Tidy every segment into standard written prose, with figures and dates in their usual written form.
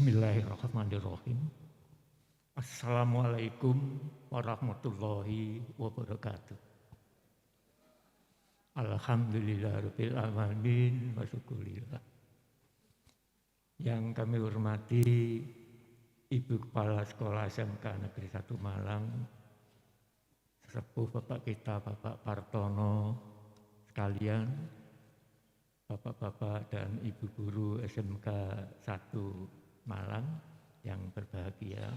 Bismillahirrahmanirrahim. Assalamualaikum warahmatullahi wabarakatuh. Alhamdulillahirabbil alamin wa syukurillah. Yang kami hormati Ibu Kepala Sekolah SMK Negeri 1 Malang, sesepuh Bapak kita Bapak Partono sekalian, Bapak-bapak dan Ibu Guru SMK 1 Malang yang berbahagia.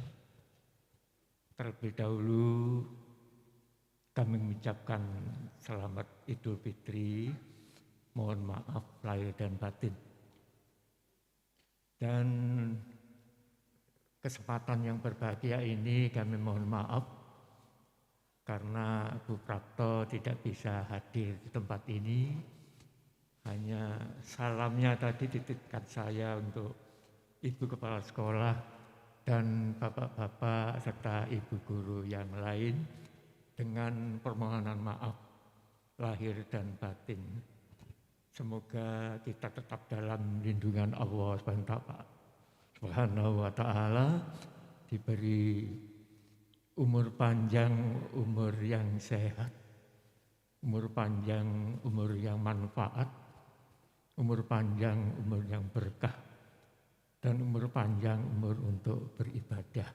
Terlebih dahulu kami mengucapkan selamat Idul Fitri, mohon maaf lahir dan batin. Dan kesempatan yang berbahagia ini kami mohon maaf karena Bu Prapto tidak bisa hadir di tempat ini. Hanya salamnya tadi dititipkan saya untuk Ibu Kepala Sekolah dan Bapak-bapak serta Ibu Guru yang lain dengan permohonan maaf lahir dan batin. Semoga kita tetap dalam lindungan Allah Subhanahu wa Ta'ala, diberi umur panjang, umur yang sehat, umur panjang, umur yang manfaat, umur panjang, umur yang berkah, dan umur panjang, umur untuk beribadah.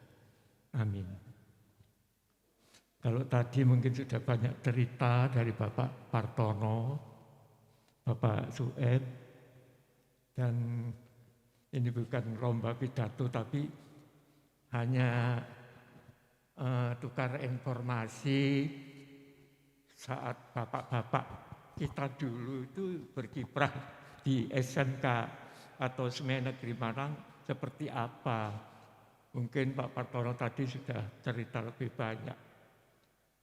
Amin. Kalau tadi mungkin sudah banyak cerita dari Bapak Partono, Bapak Sueb, dan ini bukan lomba pidato, tapi hanya tukar informasi saat bapak-bapak kita dulu itu berkiprah di SMK atau SME Negeri Malang seperti apa. Mungkin Pak Partono tadi sudah cerita lebih banyak,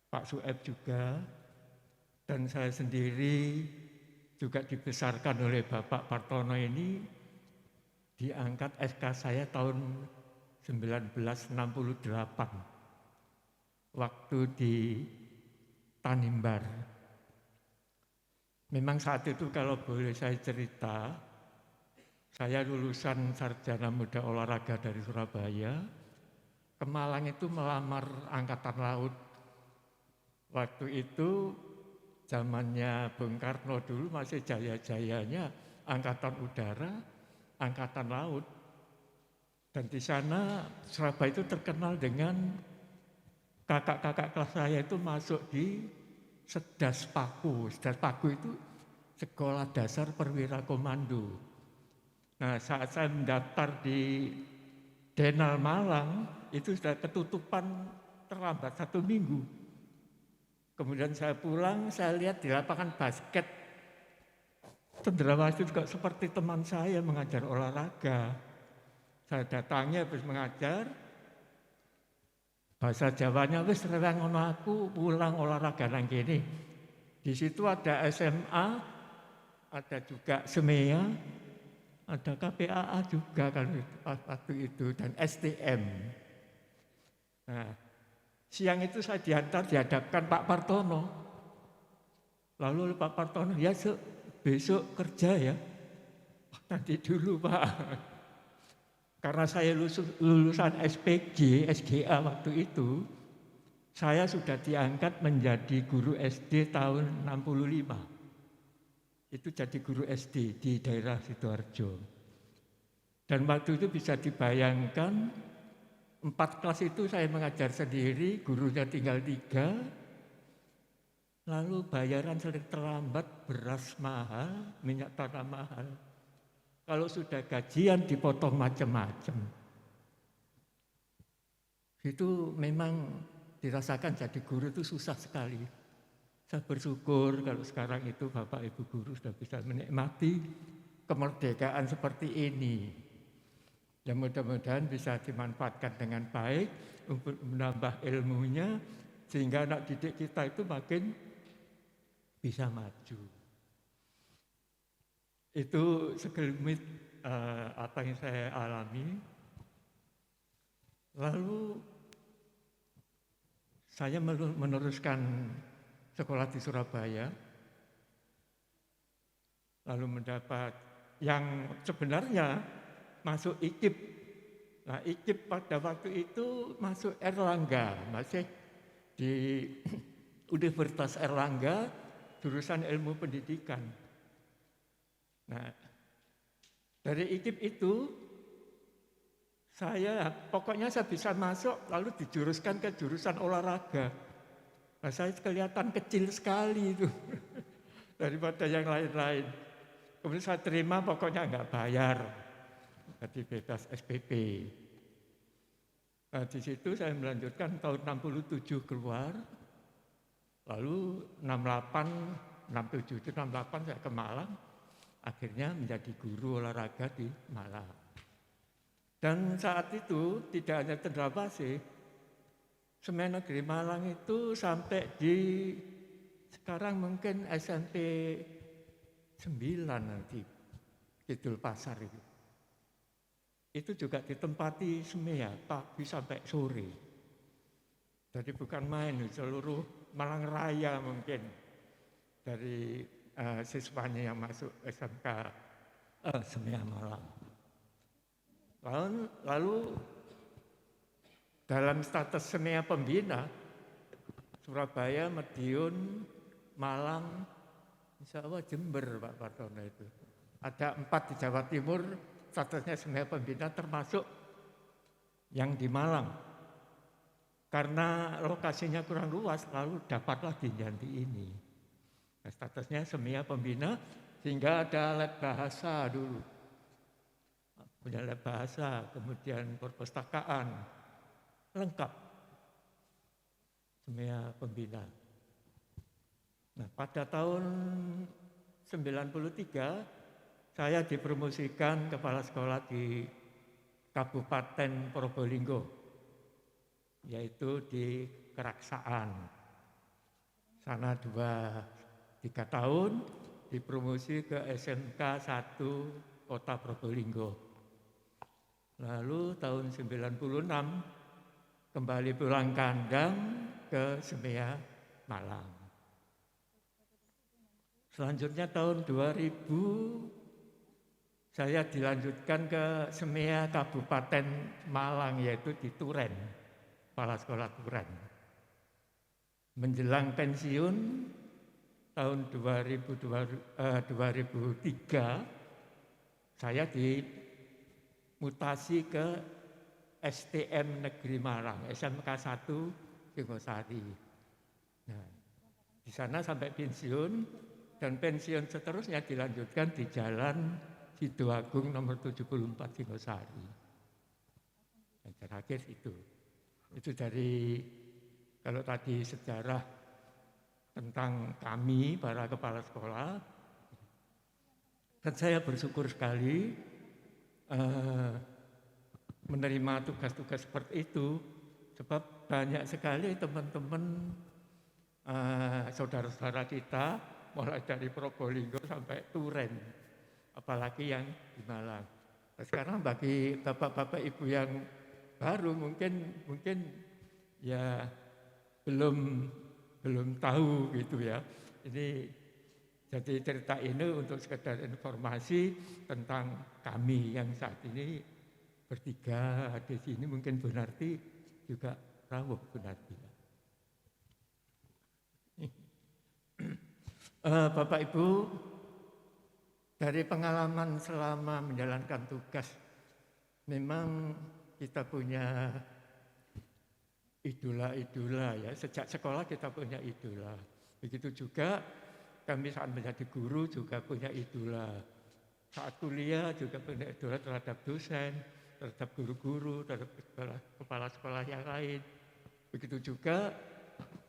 Pak Sueb juga, dan saya sendiri juga dibesarkan oleh Bapak Partono ini. Diangkat SK saya tahun 1968 waktu di Tanimbar. Memang saat itu kalau boleh saya cerita, saya lulusan sarjana muda olahraga dari Surabaya, ke Malang itu melamar Angkatan Laut. Waktu itu zamannya Bung Karno dulu masih jaya-jayanya Angkatan Udara, Angkatan Laut. Dan di sana Surabaya itu terkenal dengan kakak-kakak kelas saya itu masuk di Sedas Paku. Sedas Paku itu Sekolah Dasar Perwira Komando. Nah, saat saya mendaftar di Denal Malang, itu sudah ketutupan terlambat 1 minggu. Kemudian saya pulang, saya lihat di lapangan basket, cendrawasih juga seperti teman saya mengajar olahraga. Saya datangi habis mengajar, bahasa Jawanya wis rewang ngono aku pulang olahraga nang kene. Di situ ada SMA, ada juga SMEA, ada KPAA juga kan waktu itu, dan STM. Nah, siang itu saya dihadapkan Pak Partono. Lalu Pak Partono, ya besok kerja ya. Nanti dulu Pak. Karena saya lulusan SPG, SGA waktu itu, saya sudah diangkat menjadi guru SD tahun 65. Itu jadi guru SD di daerah Sidoarjo. Dan waktu itu bisa dibayangkan, 4 kelas itu saya mengajar sendiri, gurunya tinggal 3. Lalu bayaran sering terlambat, beras mahal, minyak tanah mahal. Kalau sudah gajian dipotong macam-macam. Itu memang dirasakan jadi guru itu susah sekali. Saya bersyukur kalau sekarang itu Bapak Ibu guru sudah bisa menikmati kemerdekaan seperti ini. Dan mudah-mudahan bisa dimanfaatkan dengan baik untuk menambah ilmunya, sehingga anak didik kita itu makin bisa maju. Itu segelintir apa yang saya alami. Lalu saya meneruskan sekolah di Surabaya, lalu mendapat yang sebenarnya masuk IKIP Nah, IKIP pada waktu itu masuk Erlangga, masih di Universitas Erlangga, jurusan ilmu pendidikan. Nah, dari IKIP itu pokoknya saya bisa masuk lalu dijuruskan ke jurusan olahraga. Nah, saya kelihatan kecil sekali itu daripada yang lain-lain. Kemudian saya terima pokoknya nggak bayar, jadi bebas SPP. Nah, di situ saya melanjutkan tahun 67 keluar, lalu 68, 67 itu 68 saya ke Malang, akhirnya menjadi guru olahraga di Malang. Dan saat itu tidak hanya Cendrawasih, Semen Negeri Malang itu sampai di sekarang mungkin SMP 9 nanti, Kidul Pasar itu. Itu juga ditempati SMEA pagi sampai sore. Jadi bukan main, seluruh Malang Raya mungkin dari siswanya yang masuk SMK SMEA Malang. Lalu dalam status SMEA pembina, Surabaya, Madiun, Malang, insya Allah Jember Pak Partono itu. Ada 4 di Jawa Timur, statusnya SMEA pembina termasuk yang di Malang. Karena lokasinya kurang luas, lalu dapatlah di Janti ini. Nah, statusnya SMEA pembina, sehingga ada lab bahasa dulu. Punya lab bahasa, kemudian perpustakaan, lengkap. SMEA pembina. Nah, pada tahun 93, saya dipromosikan kepala sekolah di Kabupaten Probolinggo, yaitu di Keraksaan. Sana 3 tahun, dipromosi ke SMK 1 Kota Probolinggo. Lalu tahun 96 kembali pulang kandang ke SMEA Malang. Selanjutnya tahun 2000 saya dilanjutkan ke SMEA Kabupaten Malang, yaitu di Turen, kepala sekolah Turen. Menjelang pensiun tahun 2003, saya dimutasi ke STM Negeri Malang, SMK 1 Singosari. Nah, di sana sampai pensiun, dan pensiun seterusnya dilanjutkan di Jalan Sidoagung nomor 74 Singosari. Dan terakhir itu dari, kalau tadi sejarah tentang kami para kepala sekolah, dan saya bersyukur sekali menerima tugas-tugas seperti itu, sebab banyak sekali teman-teman saudara-saudara kita, mulai dari Probolinggo sampai Turen, apalagi yang di Malang. Nah, sekarang bagi bapak-bapak ibu yang baru mungkin ya belum tahu gitu ya. Ini jadi cerita ini untuk sekedar informasi tentang kami yang saat ini bertiga di sini. Mungkin Bu Narti juga rawuh Bu Narti. Bapak Ibu, dari pengalaman selama menjalankan tugas, memang kita punya idola-idola ya. Sejak sekolah kita punya idola. Begitu juga kami saat menjadi guru juga punya idola. Saat kuliah juga punya idola terhadap dosen, terhadap guru-guru, terhadap kepala sekolah yang lain. Begitu juga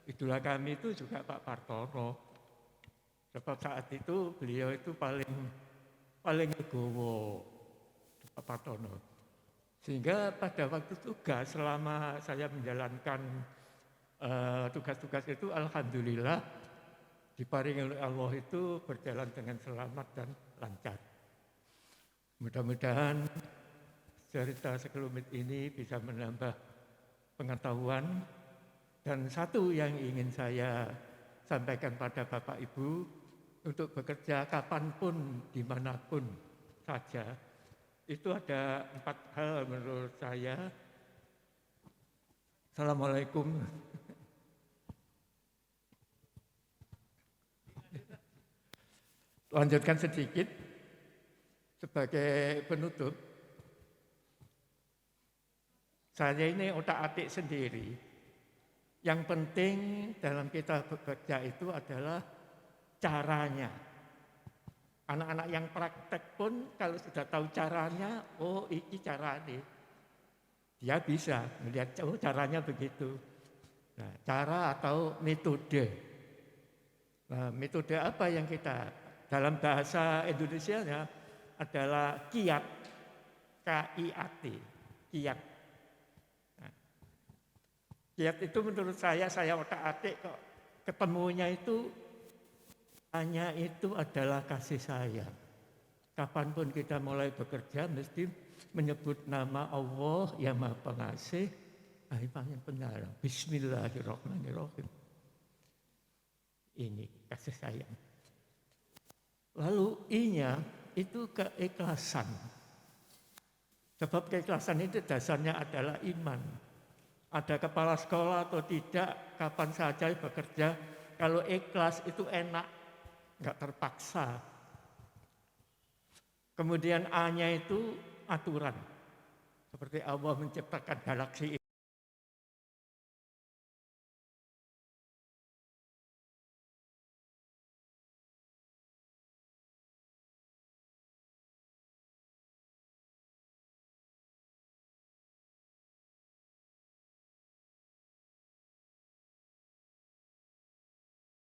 idola kami itu juga Pak Partono. Sebab saat itu beliau itu paling legowo, Pak Partono. Sehingga pada waktu tugas, selama saya menjalankan tugas-tugas itu, alhamdulillah diparingi oleh Allah itu berjalan dengan selamat dan lancar. Mudah-mudahan cerita sekelumit ini bisa menambah pengetahuan. Dan satu yang ingin saya sampaikan pada Bapak Ibu, untuk bekerja kapanpun, dimanapun saja, Itu ada 4 hal menurut saya. Assalamualaikum. Lanjutkan sedikit sebagai penutup. Saya ini otak-atik sendiri. Yang penting dalam kita bekerja itu adalah caranya. Anak-anak yang praktek pun kalau sudah tahu caranya, oh ini caranya. Dia bisa melihat, oh caranya begitu. Nah, cara atau metode. Nah, metode apa yang kita, dalam bahasa Indonesianya adalah kiat, KIAT, kiat. Nah, kiat itu menurut saya otak-atik kok ketemunya itu hanya itu adalah kasih sayang. Kapanpun kita mulai bekerja mesti menyebut nama Allah yang Maha Pengasih, yang Penyayang. Bismillahirrahmanirrahim. Ini kasih sayang. Lalu I-nya itu keikhlasan. Sebab keikhlasan itu dasarnya adalah iman. Ada kepala sekolah atau tidak, kapan saja bekerja, kalau ikhlas itu enak. Enggak terpaksa. Kemudian A-nya itu aturan. Seperti Allah menciptakan galaksi